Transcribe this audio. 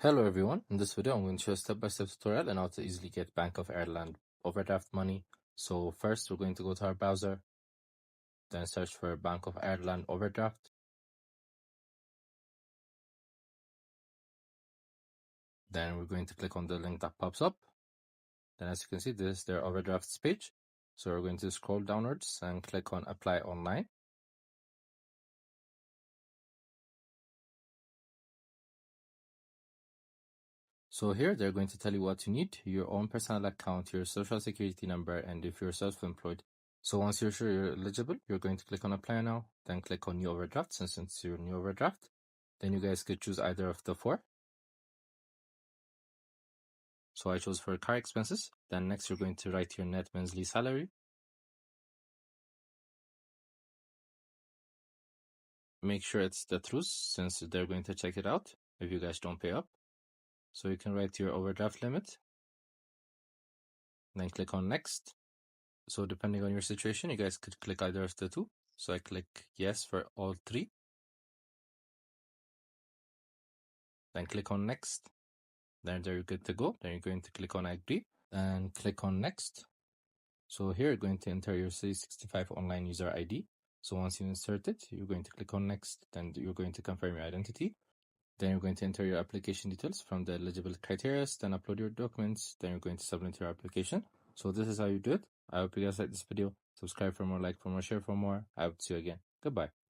Hello everyone, in this video I'm going to show a step-by-step tutorial on how to easily get Bank of Ireland overdraft money. So first we're going to go to our browser, then search for Bank of Ireland overdraft. Then we're going to click on the link that pops up. Then as you can see, this is their overdrafts page. So we're going to scroll downwards and click on apply online. So here they're going to tell you what you need: your own personal account, your social security number, and if you're self-employed. So once you're sure you're eligible, you're going to click on apply now, then click on new overdraft since it's your new overdraft. Then you guys could choose either of the four. So I chose for car expenses. Then next you're going to write your net monthly salary. Make sure it's the truth since they're going to check it out if you guys don't pay up. So you can write your overdraft limit. Then click on next. So depending on your situation, you guys could click either of the two. So I click yes for all three. Then click on next. Then you're good to go. Then you're going to click on agree and click on next. So here you're going to enter your C65 online user ID. So once you insert it, you're going to click on next. Then you're going to confirm your identity. Then you're going to enter your application details from the eligible criteria, then upload your documents, then you're going to submit your application. So this is how you do it. I hope you guys like this video. Subscribe for more, like for more, share for more. I hope to see you again. Goodbye.